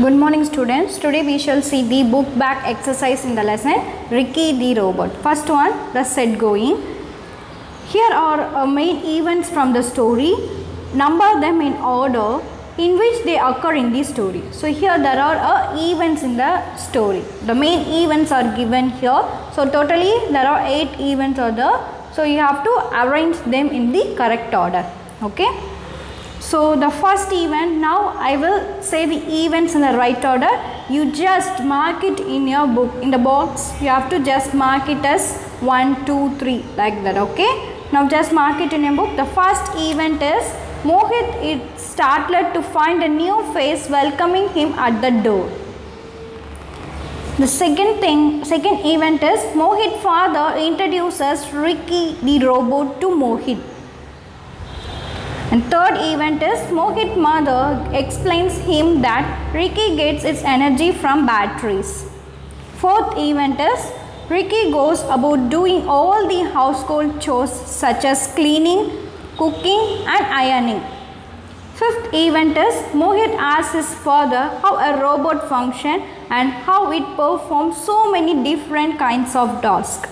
Good morning students. Today we shall see the book back exercise in the lesson Ricky the Robot. First one, the set going. Here are main events from the story. Number them in order in which they occur in the story. So here there are events in the story. The main events are given here. So totally there are 8 events are there. So you have to arrange them in the correct order. Okay. So the first event, now I will say the events in the right order. You just mark it in your book, in the box. You have to just mark it as 1, 2, 3 like that. Okay. Now just mark it in your book. The first event is Mohit is startled to find a new face welcoming him at the door. The second event is Mohit's father introduces Ricky the robot to Mohit. And third event is Mohit's mother explains him that Ricky gets its energy from batteries. Fourth event is Ricky goes about doing all the household chores such as cleaning, cooking and ironing. Fifth event is Mohit asks his father how a robot functions and how it performs so many different kinds of tasks.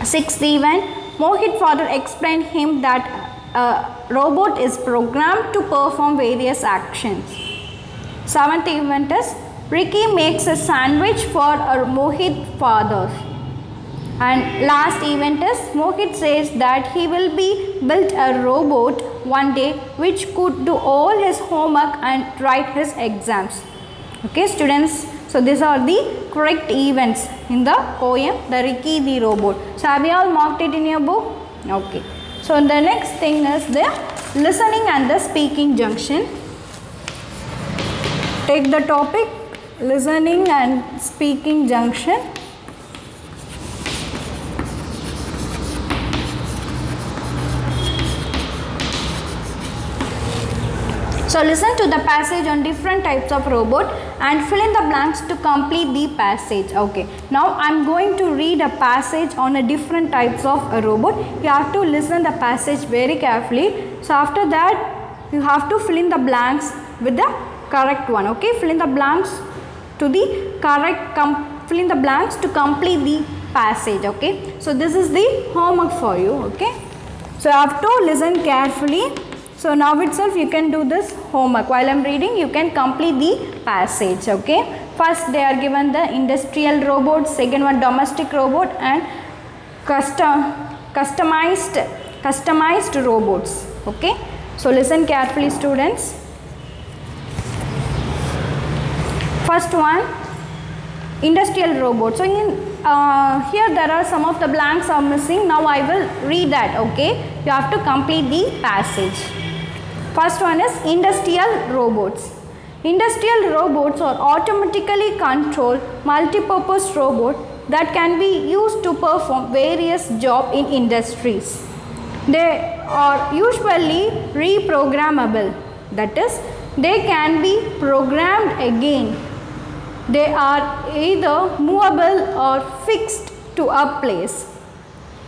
Sixth event, Mohit's father explained him that a robot is programmed to perform various actions. Seventh event is Ricky makes a sandwich for Mohit's father. And last event is Mohit says that he will be built a robot one day which could do all his homework and write his exams. Okay students, so these are the correct events in the poem The Ricky the Robot. So have you all marked it in your book? Okay. So the next thing is the listening and the speaking junction. Take the topic listening and speaking junction. So listen to the passage on different types of robot and fill in the blanks to complete the passage. Okay. Now I am going to read a passage on a different types of a robot. You have to listen the passage very carefully. So after that you have to fill in the blanks with the correct one. Okay. Fill in the blanks to the correct fill in the blanks to complete the passage. Okay. So this is the homework for you. Okay. So you have to listen carefully. So now itself you can do this homework. While I am reading, you can complete the passage. Okay. First they are given the industrial robot, second one domestic robot and customized robots. Okay. So listen carefully students. First one, industrial robot. So in here there are some of the blanks are missing. Now I will read that. Okay. You have to complete the passage. First one is industrial robots. Industrial robots are automatically controlled multi-purpose robots that can be used to perform various jobs in industries. They are usually reprogrammable. That is, they can be programmed again. They are either movable or fixed to a place.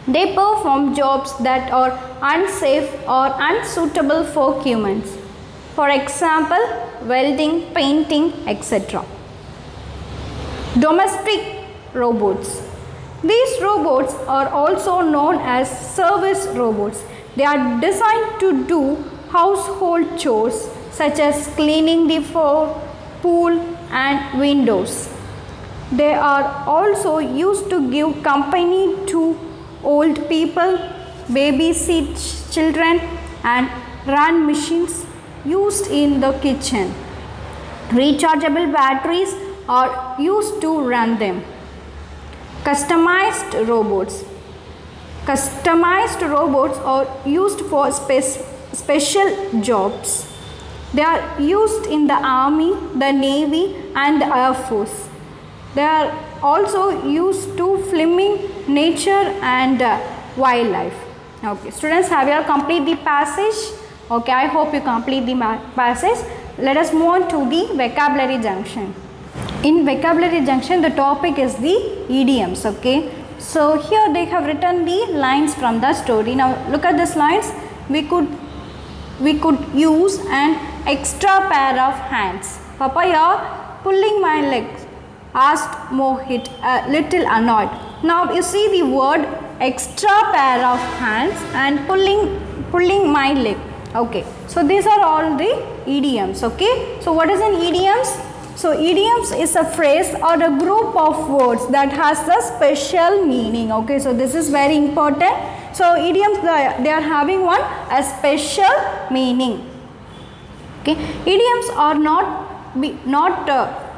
They perform jobs that are unsafe or unsuitable for humans. For example, welding, painting, etc. Domestic robots. These robots are also known as service robots. They are designed to do household chores such as cleaning the floor, pool and windows. They are also used to give company to old people, babysit children and run machines used in the kitchen. Rechargeable batteries are used to run them. Customized robots. Customized robots are used for special jobs. They are used in the army, the navy and the air force. They are also used to filming nature and wildlife. Okay, students, have you all complete the passage? Okay, I hope you complete the passage. Let us move on to the vocabulary junction. In vocabulary junction, the topic is the idioms. Okay, so here they have written the lines from the story. Now look at these lines. We could use an extra pair of hands. Papaya pulling my legs, asked Mohit, a little annoyed. Now you see the word extra pair of hands and pulling my leg. Okay, so these are all the idioms. Okay, so what is an idioms? So idioms is a phrase or a group of words that has a special meaning. Okay, so this is very important. So idioms, they are having a special meaning. Okay, idioms are not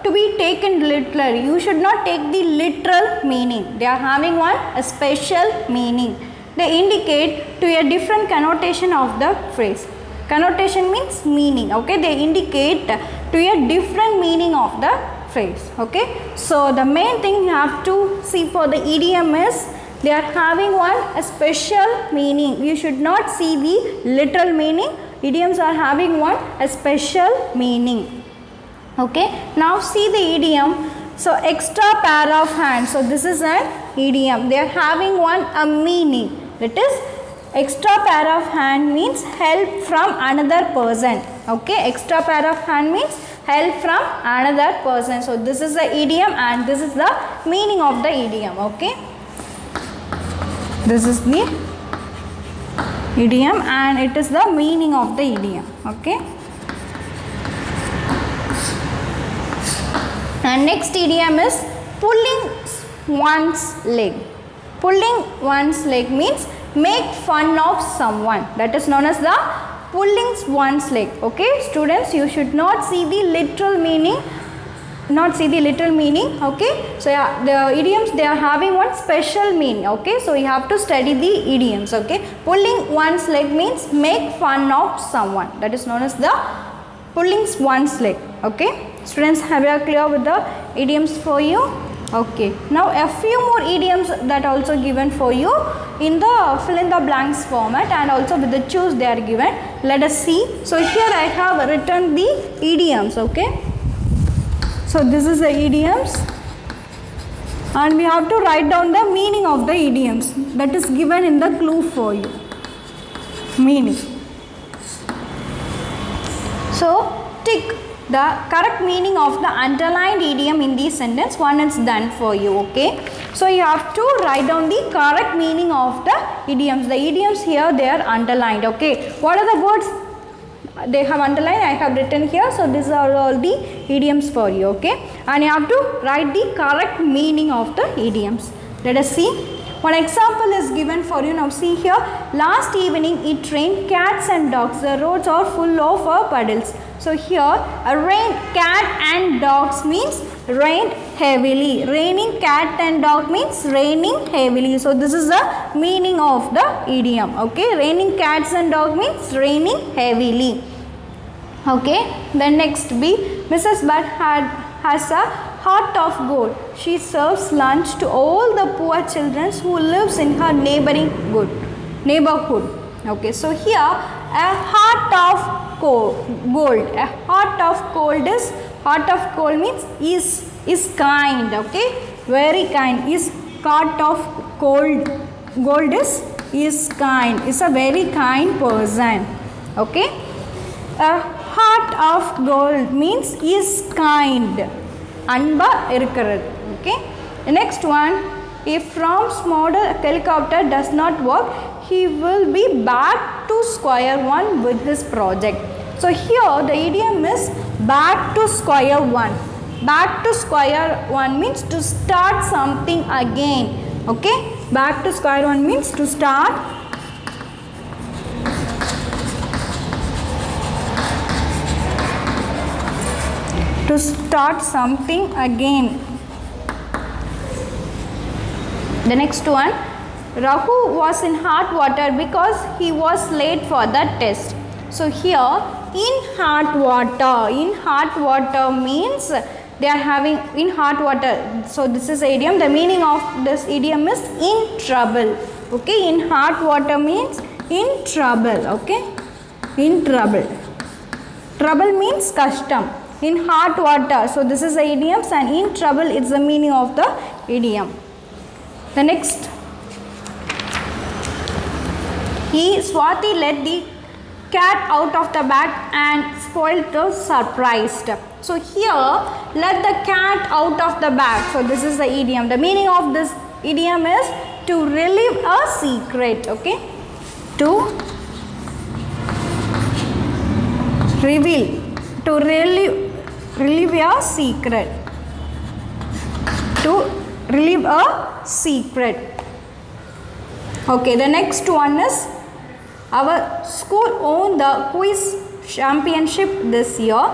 to be taken literally. You should not take the literal meaning. They are having a special meaning. They indicate to a different connotation of the phrase. Connotation means meaning. Okay, they indicate to a different meaning of the phrase. Okay, so the main thing you have to see for the idiom is they are having a special meaning. You should not see the literal meaning. Idioms are having a special meaning. Okay, now see the idiom. So extra pair of hands. So this is an idiom. They are having a meaning. That is, extra pair of hand means help from another person. Okay, extra pair of hand means help from another person. So this is the idiom and this is the meaning of the idiom. Okay, this is the idiom and it is the meaning of the idiom. Okay, and next idiom is pulling one's leg. Pulling one's leg means make fun of someone. That is known as the pulling one's leg. Okay, students, you should not see the literal meaning. Okay, so yeah, the idioms, they are having one special meaning. Okay, so you have to study the idioms. Okay, pulling one's leg means make fun of someone. That is known as the pulling one's leg. Okay, students, have you clear with the idioms for you? Okay, now a few more idioms that also given for you in the fill in the blanks format and also with the choose they are given. Let us see. So here I have written the idioms. Okay, so this is the idioms and we have to write down the meaning of the idioms that is given in the clue for you. Meaning. So tick the correct meaning of the underlined idiom in the sentence. One is done for you. Okay, so you have to write down the correct meaning of the idioms. The idioms here, they are underlined. Okay, what are the words they have underlined? I have written here. So these are all the idioms for you. Okay, and you have to write the correct meaning of the idioms. Let us see. One example is given for you. Now see here. Last evening it rained cats and dogs. The roads are full of puddles. So here a rain cat and dogs means rained heavily. Raining cat and dog means raining heavily. So this is the meaning of the idiom. Okay, raining cats and dog means raining heavily. Okay, then next B. Mrs. Butt has a heart of gold. She serves lunch to all the poor children who lives in her neighborhood. Okay, so here a heart of gold. A heart of gold means is kind. Okay, very kind. Is heart of gold is kind. Is a very kind person. Okay, a heart of gold means is kind. Anba irukkirathu. Okay, the next one. If Ram's model helicopter does not work, he will be back to square one with his project. So here the idiom is back to square one. Back to square one means to start something again. Okay, back to square one means to start something again. The next one, Rahu was in hot water because he was late for the test. So here in hot water means they are having in hot water. So this is idiom. The meaning of this idiom is in trouble. Okay, in hot water means in trouble. Okay, in trouble. Trouble means custom. In hot water. So this is the idiom and in trouble is the meaning of the idiom. The next, Swati led the cat out of the bag and spoiled the surprise. So here, let the cat out of the bag. So this is the idiom. The meaning of this idiom is to relieve a secret. Okay, to reveal, to relieve a secret, to relieve a secret. Okay, the next one is, our school won the quiz championship this year.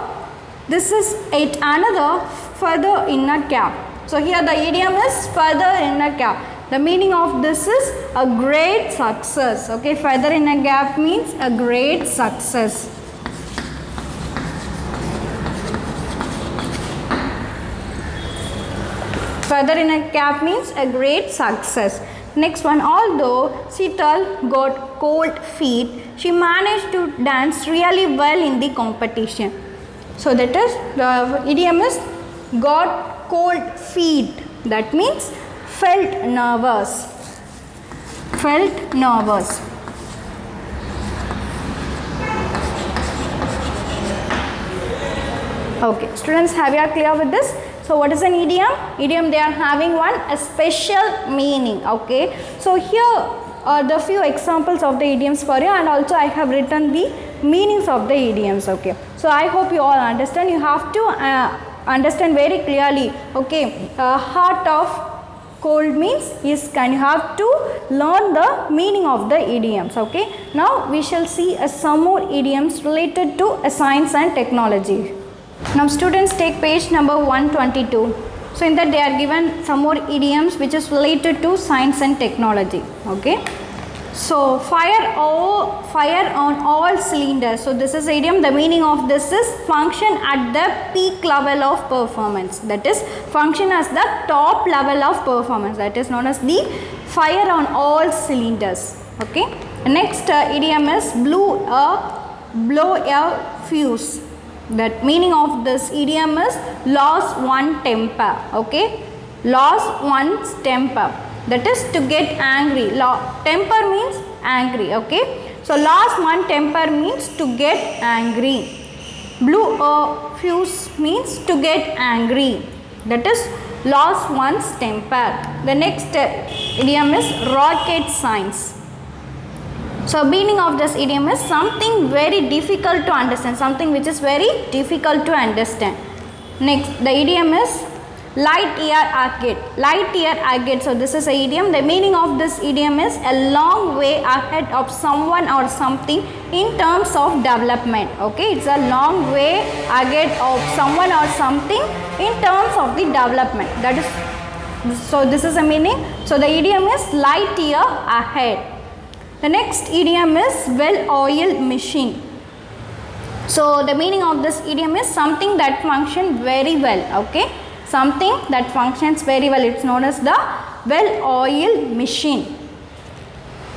This is yet another feather in a cap. So here the idiom is feather in a cap. The meaning of this is a great success. Okay, feather in a cap means a great success. Feather in a cap means a great success. Next one, although Sheetal got cold feet, she managed to dance really well in the competition. So that is, the idiom is got cold feet. That means felt nervous. Felt nervous. Okay, students, have you clear with this? So what is an idiom? Idiom, they are having a special meaning. Okay. So here are the few examples of the idioms for you, and also I have written the meanings of the idioms. Okay. So I hope you all understand. You have to understand very clearly. Okay. Heart of cold means is kind. You have to learn the meaning of the idioms. Okay. Now we shall see some more idioms related to science and technology. Now students, take page number 122. So in that they are given some more idioms which is related to science and technology. Okay. So fire on all cylinders. So this is idiom. The meaning of this is function at the peak level of performance. That is, function as the top level of performance. That is known as the fire on all cylinders. Okay. Next idiom is blow a fuse. That meaning of this idiom is lost one temper. Okay, lost one's temper. That is to get angry. Temper means angry. Okay, so lost one temper means to get angry. Blew a fuse means to get angry. That is lost one's temper. The next idiom is rocket science. So meaning of this idiom is something very difficult to understand, something which is very difficult to understand. Next, the idiom is light year ahead. Light year ahead. So this is a idiom. The meaning of this idiom is a long way ahead of someone or something in terms of development. Okay, it's a long way ahead of someone or something in terms of the development. That is, so this is a meaning. So the idiom is light year ahead. The next idiom is well-oiled machine. So the meaning of this idiom is something that functions very well. Okay, something that functions very well. It's known as the well-oiled machine.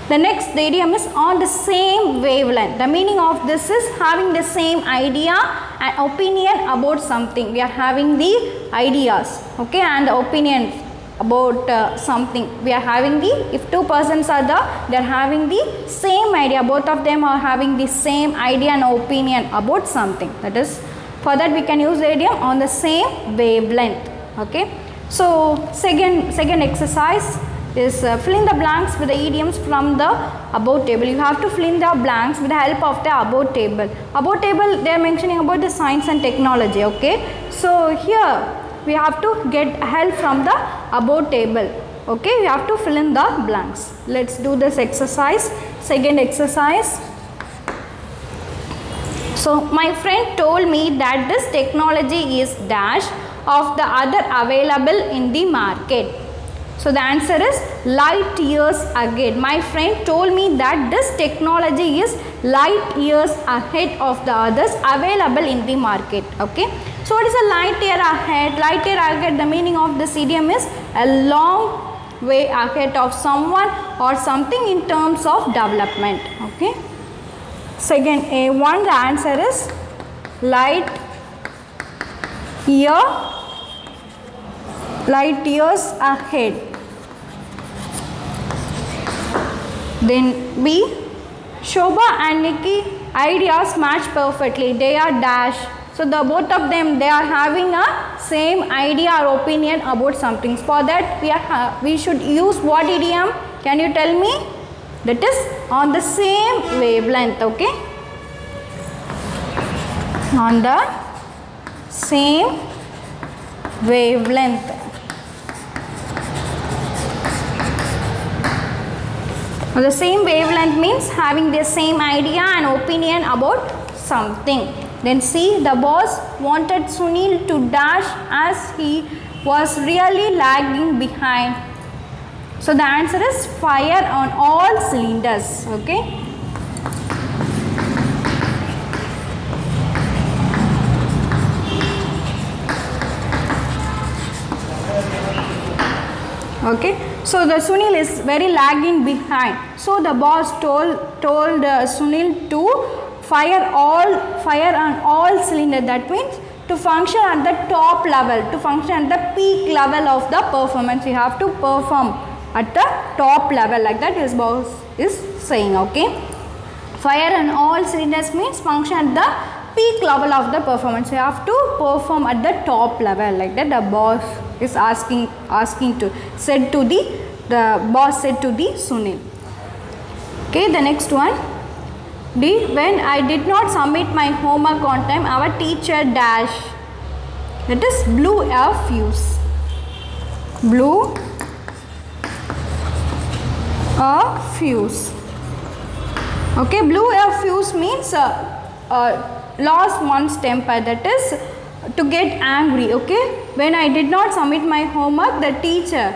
The next idiom is on the same wavelength. The meaning of this is having the same idea and opinion about something. We are having the ideas, okay, and the opinion about something. We are having the, if two persons are there, they are having the same idea. Both of them are having the same idea and opinion about something. That is, for that we can use the idiom on the same wavelength. Okay. So second exercise is fill in the blanks with the idioms from the above table. You have to fill in the blanks with the help of the above table. Above table, they are mentioning about the science and technology. Okay. So here we have to get help from the above table. Okay, we have to fill in the blanks. Let's do this exercise. Second exercise. So my friend told me that this technology is dash of the other available in the market. So the answer is light years ahead. My friend told me that this technology is light years ahead of the others available in the market. Okay. So what is a light year ahead? Light year ahead, the meaning of this idiom is a long way ahead of someone or something in terms of development. Okay. Second A1, the answer is light years ahead. Then B, Shobha and Nikki ideas match perfectly. They are dash. So the both of them, they are having a same idea or opinion about something. For that we should use what idiom? Can you tell me? That is on the same wavelength. Okay, on the same wavelength. The same wavelength means having the same idea and opinion about something. Then see, the boss wanted Sunil to dash as he was really lagging behind. So the answer is fire on all cylinders. Okay. Okay. So the Sunil is very lagging behind. So the boss told Sunil to fire on all cylinders. That means to function at the top level, to function at the peak level of the performance, you have to perform at the top level, like that his boss is saying. Okay, fire on all cylinders means function at the peak level of the performance, you have to perform at the top level, like that the boss is asking to the boss said to the Sunil. Okay, the next one. D. When I did not submit my homework on time, our teacher dash. That is blew a fuse. Blew a fuse. Okay, blew a fuse means lost one's temper. That is to get angry. Okay, when I did not submit my homework, the teacher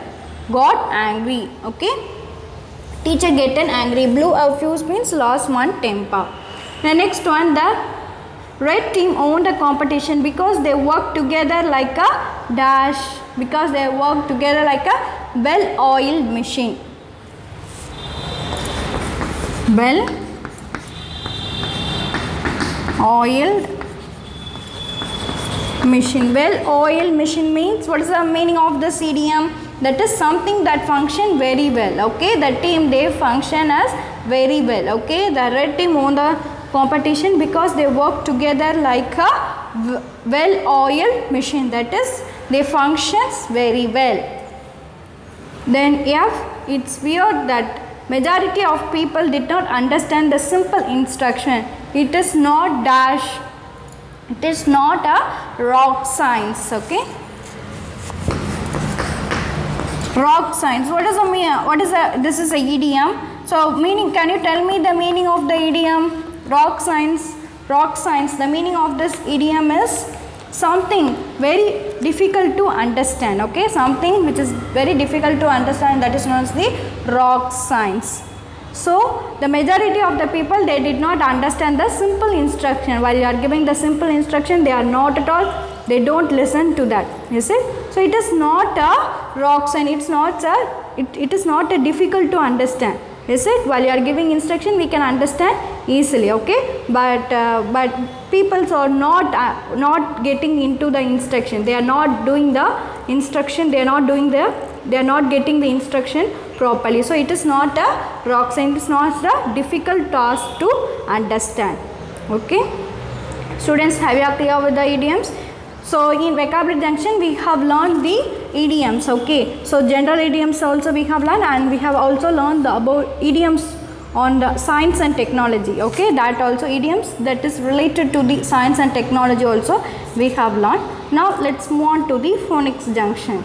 got angry. Okay, teacher getting angry. Blew a fuse means lost one temper. The next one, the red team won the competition because they worked together like a dash. Because they worked together like a well-oiled machine. Well-oiled machine. Well-oiled machine means, what is the meaning of this idiom? That is something that function very well. Okay, the team, they function as very well. Okay, the red team won the competition because they work together like a well-oiled machine. That is, they functions very well. Then F, it's weird that majority of people did not understand the simple instruction. It is not dash. It is not a rock science. Okay, rock science. What is the meaning? This is a idiom. So meaning, can you tell me the meaning of the idiom? Rock science. Rock science. The meaning of this idiom is something very difficult to understand. Okay, something which is very difficult to understand, that is known as the rock science. So the majority of the people, they did not understand the simple instruction. While you are giving the simple instruction, they are not at all, they don't listen to that. You see, so it is not a rock science. It is not a difficult to understand. Is it? While you are giving instruction, we can understand easily. Okay, but people are not getting into the instruction. They are not doing the instruction. They are not getting the instruction properly. So it is not a rock science. It is not a difficult task to understand. Okay, students, have you clear with the idioms? So in vocabulary junction, we have learned the idioms. Okay, so general idioms also we have learned, and we have also learned about idioms on the science and technology. Okay, that also idioms that is related to the science and technology also we have learned. Now let's move on to the phonics junction.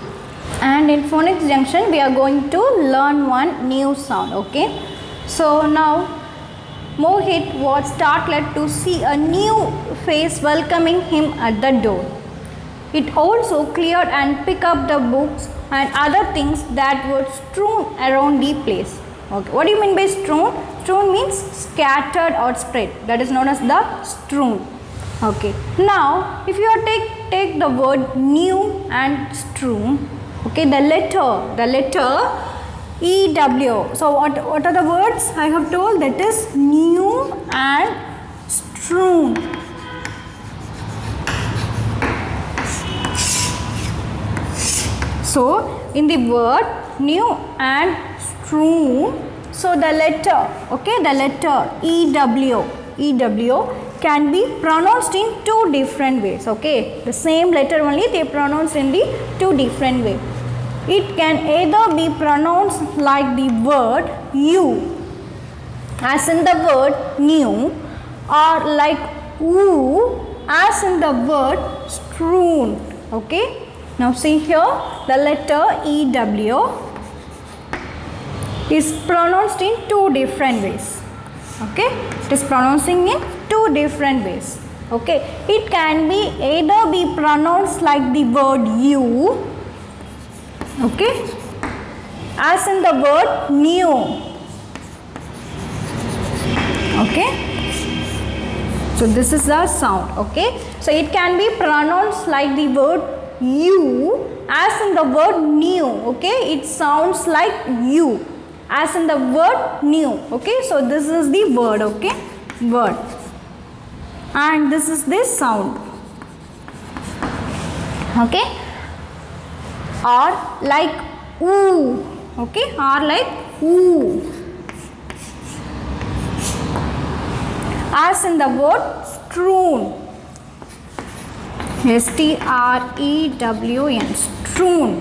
And in phonics junction, we are going to learn one new sound. Okay, so now Mohit was startled to see a new face welcoming him at the door. It also cleared and picked up the books and other things that were strewn around the place. Okay, what do you mean by strewn? Strewn means scattered or spread. That is known as the strewn. Okay, now if you take the word new and strewn, okay, the letter EW. So what are the words I have told? That is new and strewn. So in the word new and strewn, so the letter, okay, the letter EW, EW can be pronounced in two different ways. Okay, the same letter only they pronounced in the two different ways. It can either be pronounced like the word you, as in the word new, or like oo, as in the word strewn. Okay, now see here, the letter EW is pronounced in two different ways. Okay, it is pronouncing in two different ways. Okay, it can be either be pronounced like the word you, okay, as in the word new. Okay, so this is the sound. Okay, so it can be pronounced like the word you, as in the word new. Okay, it sounds like you, as in the word new. Okay, so this is the word. Okay, word, and this is this sound. Okay, or like oo. Okay, or like oo, as in the word strewn. STREWN, strewn.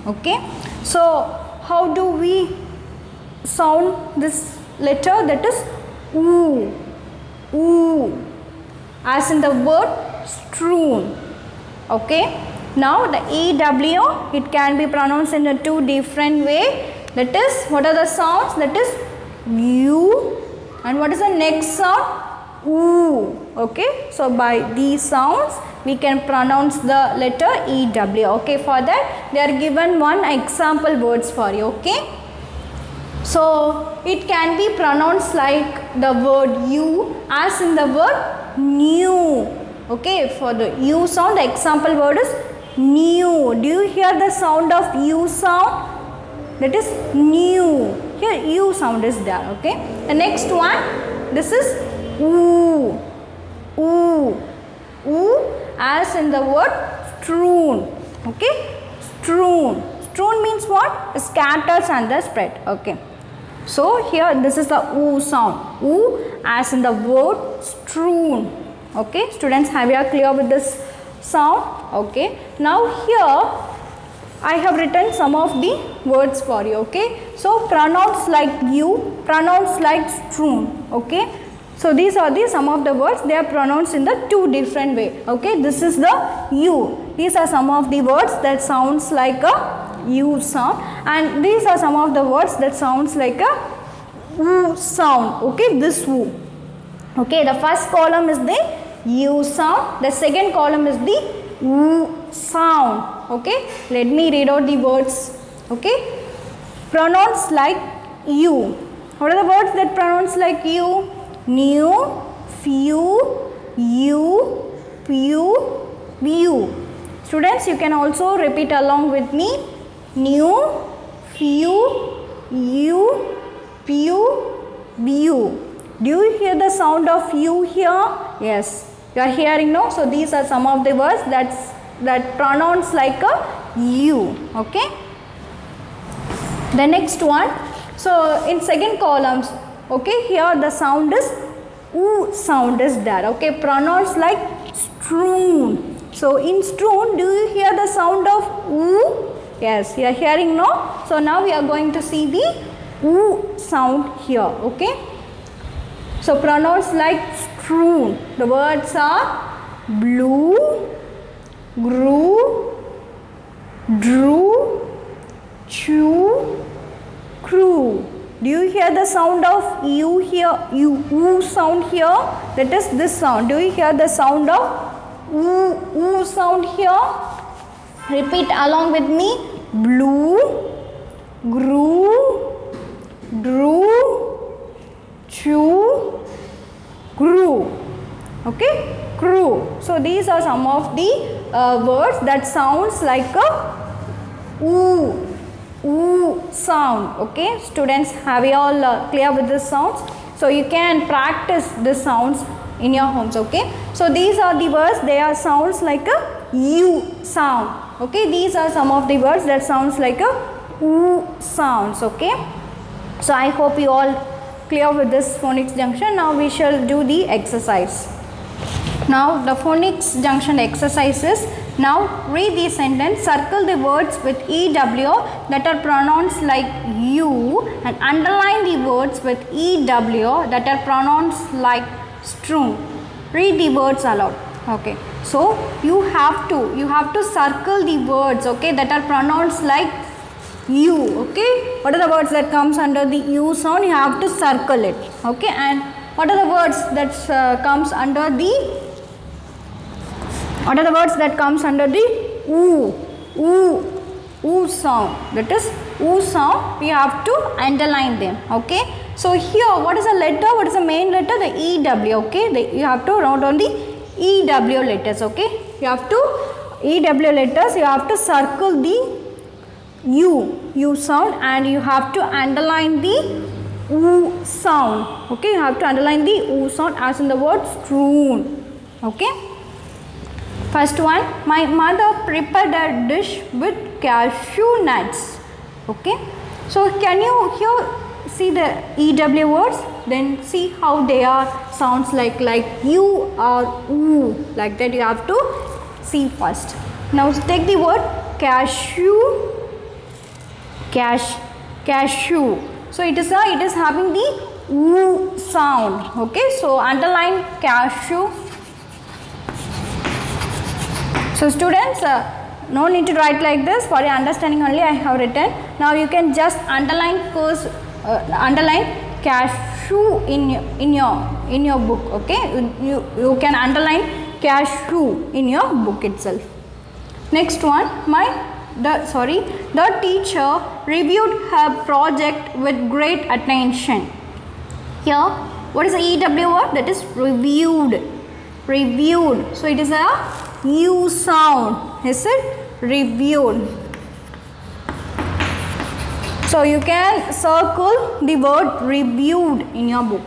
Okay, so how do we sound this letter? That is oo, oo, as in the word strewn. Okay, now the EW, it can be pronounced in a two different way. That is, what are the sounds? That is U, and what is the next sound? Oo. Okay, so by these sounds we can pronounce the letter EW. Okay, for that they are given one example words for you. Okay, so it can be pronounced like the word you, as in the word new. Okay, for the U sound, the example word is new. Do you hear the sound of U sound? That is new. Here U sound is there. Okay, the next one, this is oo, oo, oo, as in the word strewn. Okay, strewn. Strewn means what? Scatters and the spread. Okay, so here this is the oo sound. Oo, as in the word strewn. Okay, students, have you clear with this sound? Okay, now here I have written some of the words for you. Okay, so pronounce like you, pronounce like strewn. Okay, so these are the some of the words, they are pronounced in the two different way. Okay, this is the U. These are some of the words that sounds like a U sound, and these are some of the words that sounds like a oo sound. Okay, this oo. Okay, the first column is the U sound, the second column is the oo sound. Okay, let me read out the words. Okay, pronounce like you. What are the words that pronounce like you? New, few, you, pew, view. Students, you can also repeat along with me. New, few, you, pew, view. Do you hear the sound of you here? Yes, you are hearing, no? So these are some of the words that pronounce like a U. Okay, the next one, so in second columns, okay, here the sound is oo sound is there. Okay, pronounced like strewn. So in strewn, do you hear the sound of oo? Yes, you are hearing, no? So now we are going to see the oo sound here. Okay, so pronounced like strewn. The words are blue, grew, drew, chew, crew. Do you hear the sound of U here? Oo sound here? That is this sound. Do you hear the sound of oo sound here? Repeat along with me. Blue, grew, drew, chew, grew. Okay, crew. So these are some of the words that sounds like a oo sound. Okay, students, have you all clear with the sounds? So you can practice the sounds in your homes. Okay, so these are the words, they are sounds like a U sound. Okay, these are some of the words that sounds like a oo sounds. Okay, so I hope you all clear with this phonics junction. Now we shall do the exercise. Now the phonics junction exercises. Now read the sentence, circle the words with EW that are pronounced like U and underline the words with EW that are pronounced like strewn. Read the words aloud. Okay, so you have to circle the words, okay, that are pronounced like U. Okay, what are the words that comes under the U sound? You have to circle it. Okay, and what are the words that comes under the oo sound? That is oo sound. We have to underline them. Okay, so here what is the letter? What is the main letter? The EW. Okay, you have to write on the EW letters. Okay, you have to EW letters. You have to circle the U sound and you have to underline the oo sound. Okay, you have to underline the oo sound as in the word strewn. Okay. First one, my mother prepared a dish with cashew nuts. Okay, so can you here see the EW words? Then see how they are sounds like U or oo, like that you have to see first. Now take the word cashew. So it is having the oo sound. Okay, so underline cashew. So students, no need to write like this. For your understanding only I have written. Now you can just underline cashew in your book. Okay, you can underline cashew in your book itself. Next one, the teacher reviewed her project with great attention. Here, what is the EW word? That is reviewed. So it is a U sound. Is it? Reviewed. So you can circle the word reviewed in your book.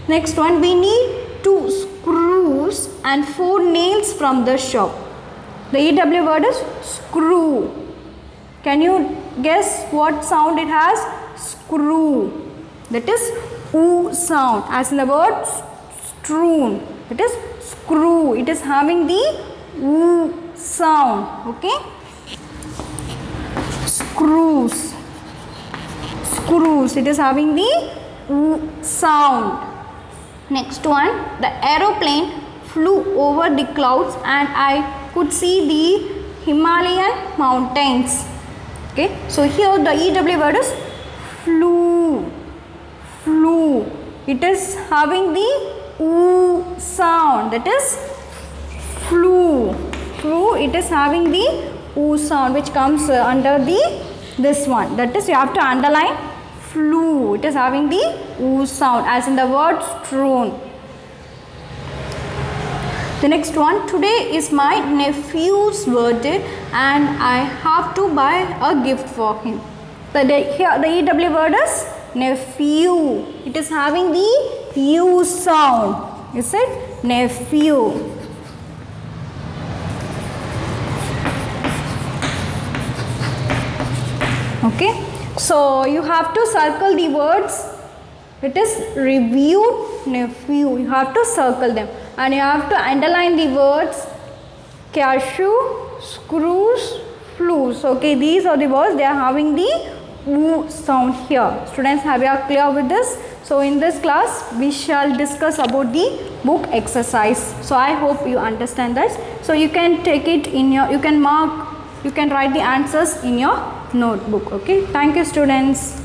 Next one, we need 2 screws and 4 nails from the shop. The EW word is screw. Can you guess what sound it has? Screw. That is oo sound as in the word strewn. That is screw. It is having the oo sound. Okay. Screws. It is having the oo sound. Next one, the aeroplane flew over the clouds and I could see the Himalayan mountains. Okay, so here the EW word is flew. It is having the oo sound. That is flew. It is having the oo sound which comes under this one. That is, you have to underline flew. It is having the oo sound as in the word strewn. The next one, today is my nephew's birthday and I have to buy a gift for him. Here the EW word is nephew. It is having the U sound. Is it? Nephew. Okay. So you have to circle the words. It is reviewed, nephew. You have to circle them. And you have to underline the words cashew, screws, flews. Okay, these are the words. They are having the oo sound here. Students, have you clear with this? So in this class, we shall discuss about the book exercise. So I hope you understand that. So you can take it in your, you can write the answers in your notebook. Okay, thank you students.